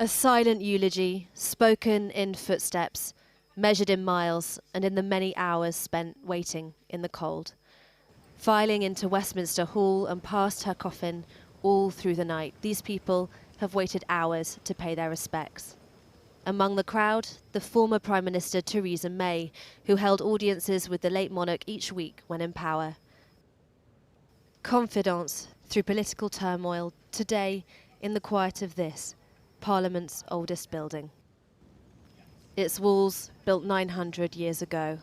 A silent eulogy, spoken in footsteps, measured in miles, and in the many hours spent waiting in the cold. Filing into Westminster Hall and past her coffin all through the night, these people have waited hours to pay their respects. Among the crowd, the former Prime Minister Theresa May, who held audiences with the late monarch each week when in power. Confidence through political turmoil, today in the quiet of this, Parliament's oldest building. Its walls built 900 years ago.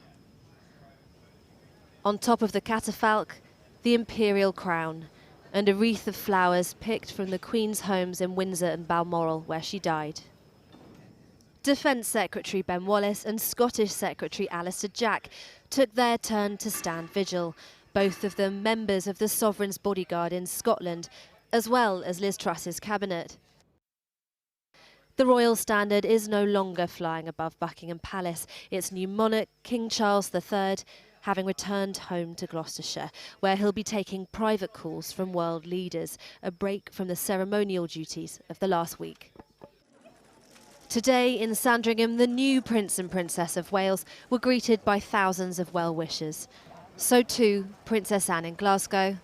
On top of the catafalque, the imperial crown and a wreath of flowers picked from the Queen's homes in Windsor and Balmoral, where she died. Defence Secretary Ben Wallace and Scottish Secretary Alistair Jack took their turn to stand vigil, both of them members of the Sovereign's bodyguard in Scotland, as well as Liz Truss's cabinet. The royal standard is no longer flying above Buckingham Palace. Its new monarch, King Charles III, having returned home to Gloucestershire, where he'll be taking private calls from world leaders, a break from the ceremonial duties of the last week. Today in Sandringham, the new Prince and Princess of Wales were greeted by thousands of well-wishers. So too Princess Anne in Glasgow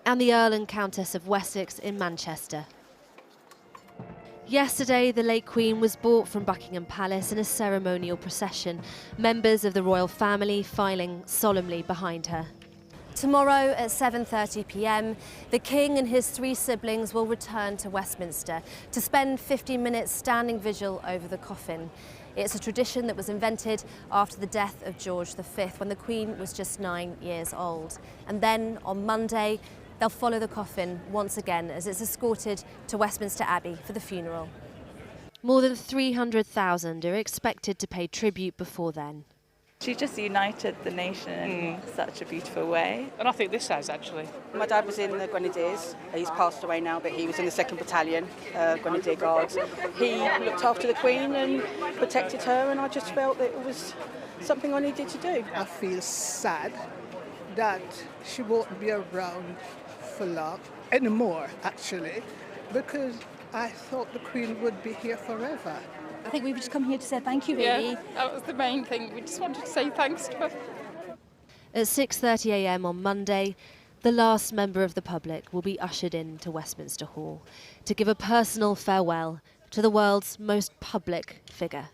and the Earl and Countess of Wessex in Manchester. Yesterday, the late Queen was brought from Buckingham Palace in a ceremonial procession, members of the royal family filing solemnly behind her. Tomorrow at 7:30 p.m, the King and his three siblings will return to Westminster to spend 15 minutes standing vigil over the coffin. It's a tradition that was invented after the death of George V, when the Queen was just 9 years old. And then on Monday, they'll follow the coffin once again as it's escorted to Westminster Abbey for the funeral. More than 300,000 are expected to pay tribute before then. She just united the nation in such a beautiful way. And I think this has, actually. My dad was in the Grenadiers. He's passed away now, but he was in the 2nd Battalion, Grenadier Guards. He looked after the Queen and protected her, and I just felt that it was something I needed to do. I feel sad that she won't be around for long anymore, actually, because I thought the Queen would be here forever. I think we've just come here to say thank you, really. Yeah, that was the main thing. We just wanted to say thanks to her. At 6:30 a.m. on Monday, the last member of the public will be ushered into Westminster Hall to give a personal farewell to the world's most public figure.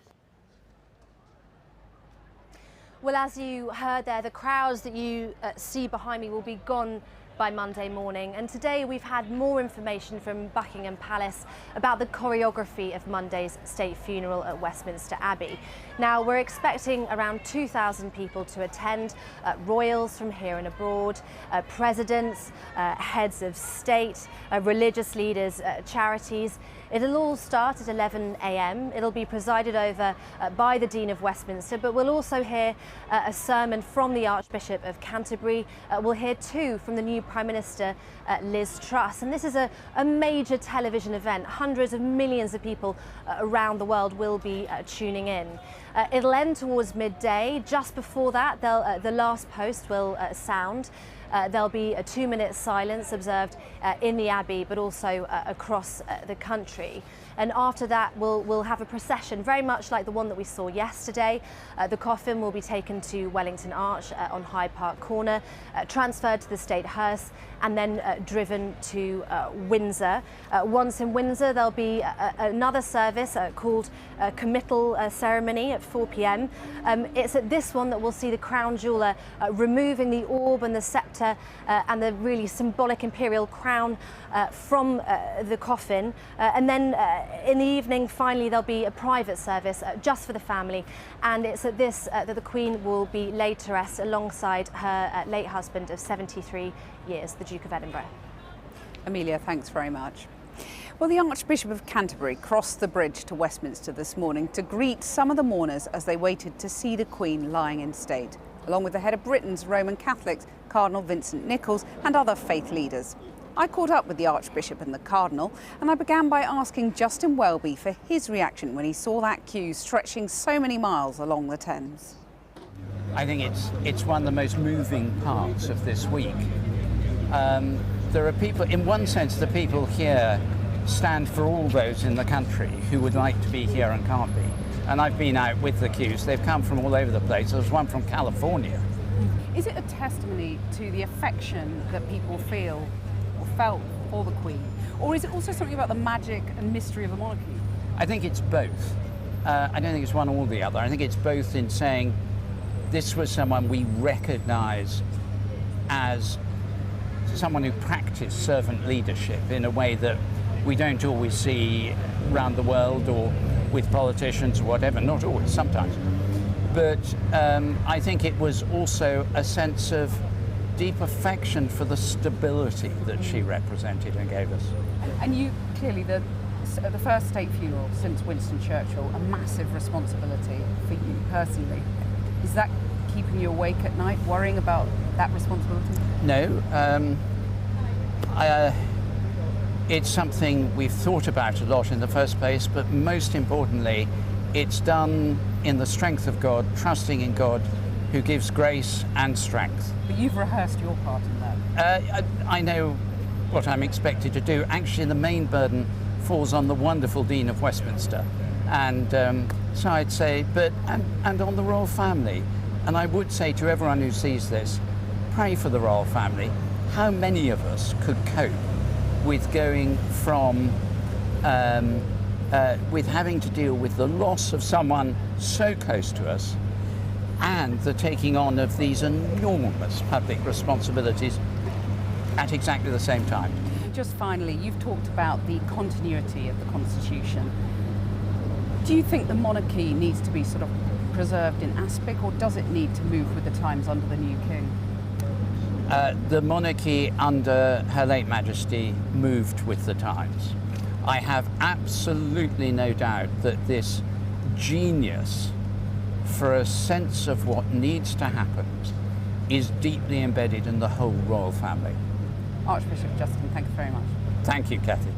Well, as you heard there, the crowds that you see behind me will be gone by Monday morning, and today we've had more information from Buckingham Palace about the choreography of Monday's state funeral at Westminster Abbey. Now, we're expecting around 2,000 people to attend, royals from here and abroad, presidents, heads of state, religious leaders, charities. It'll all start at 11 a.m. It'll be presided over by the Dean of Westminster, but we'll also hear a sermon from the Archbishop of Canterbury. We'll hear too from the new Prime Minister, Liz Truss. And this is a major television event. Hundreds of millions of people around the world will be tuning in. It'll end towards midday. Just before that, the last post will sound. There'll be a 2-minute silence observed in the Abbey, but also across the country. And after that, we'll have a procession, very much like the one that we saw yesterday. The coffin will be taken to Wellington Arch on Hyde Park Corner, transferred to the State Hearse, and then driven to Windsor. Once in Windsor, there'll be another service called committal ceremony at 4 p.m. It's at this one that we'll see the crown jeweller removing the orb and the sceptre and the really symbolic imperial crown from the coffin. And then in the evening, finally, there'll be a private service just for the family. And it's at this that the Queen will be laid to rest alongside her late husband of 73 years, the Duke of Edinburgh. Amelia, thanks very much. Well, the Archbishop of Canterbury crossed the bridge to Westminster this morning to greet some of the mourners as they waited to see the Queen lying in state, along with the head of Britain's Roman Catholics, Cardinal Vincent Nichols, and other faith leaders. I caught up with the Archbishop and the Cardinal, and I began by asking Justin Welby for his reaction when he saw that queue stretching so many miles along the Thames. I think it's one of the most moving parts of this week. There are people, in one sense, the people here stand for all those in the country who would like to be here and can't be. And I've been out with the queues. They've come from all over the place. There's one from California. Is it a testimony to the affection that people feel or felt for the Queen? Or is it also something about the magic and mystery of the monarchy? I think it's both. I don't think it's one or the other. I think it's both in saying this was someone we recognise as someone who practiced servant leadership in a way that we don't always see around the world or with politicians or whatever, not always, sometimes. But I think it was also a sense of deep affection for the stability that she represented and gave us. And you, clearly, the first state funeral since Winston Churchill, a massive responsibility for you personally. Is that keeping you awake at night, worrying about that responsibility? No. It's something we've thought about a lot in the first place, but most importantly, it's done in the strength of God, trusting in God, who gives grace and strength. But you've rehearsed your part in that. I know what I'm expected to do. Actually, the main burden falls on the wonderful Dean of Westminster. And so I'd say, and on the royal family. And I would say to everyone who sees this, pray for the royal family. How many of us could cope with going from, with having to deal with the loss of someone so close to us and the taking on of these enormous public responsibilities at exactly the same time? Just finally, you've talked about the continuity of the Constitution. Do you think the monarchy needs to be sort of preserved in aspect, or does it need to move with the times under the new king? The monarchy under Her late Majesty moved with the times. I have absolutely no doubt that this genius for a sense of what needs to happen is deeply embedded in the whole royal family. Archbishop Justin, thank you very much. Thank you, Kathy.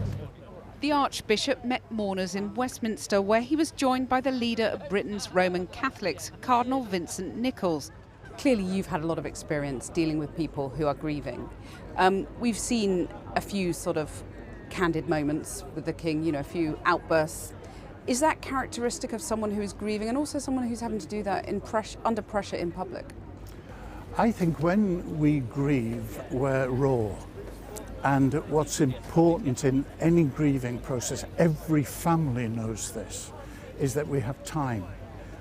The Archbishop met mourners in Westminster, where he was joined by the leader of Britain's Roman Catholics, Cardinal Vincent Nichols. Clearly, you've had a lot of experience dealing with people who are grieving. We've seen a few sort of candid moments with the King, you know, a few outbursts. Is that characteristic of someone who is grieving and also someone who's having to do that under pressure in public? I think when we grieve, we're raw. And what's important in any grieving process, every family knows this, is that we have time.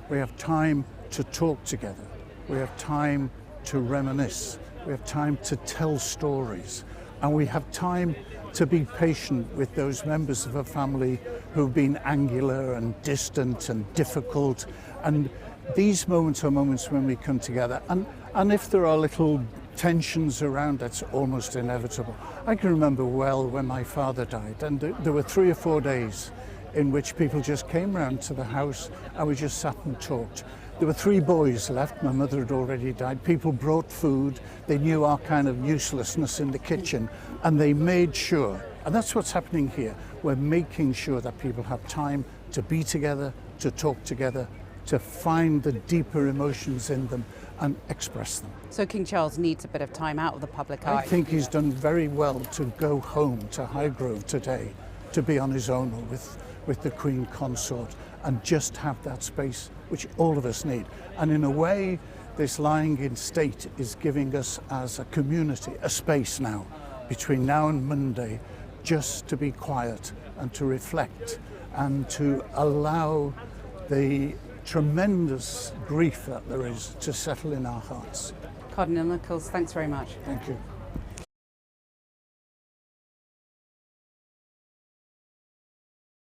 We have time to talk together. We have time to reminisce. We have time to tell stories. And we have time to be patient with those members of a family who've been angular and distant and difficult. And these moments are moments when we come together. And if there are little tensions around, that's almost inevitable. I can remember well when my father died, and there were 3 or 4 days in which people just came round to the house and we just sat and talked. There were 3 boys left, my mother had already died. People brought food, they knew our kind of uselessness in the kitchen, and they made sure, and that's what's happening here, we're making sure that people have time to be together, to talk together, to find the deeper emotions in them and express them. So King Charles needs a bit of time out of the public eye? I think he's done very well to go home to Highgrove today, to be on his own with the Queen Consort and just have that space which all of us need. And in a way, this lying in state is giving us as a community a space now, between now and Monday, just to be quiet and to reflect and to allow the tremendous grief that there is to settle in our hearts. Cardinal Nichols, thanks very much. Thank you.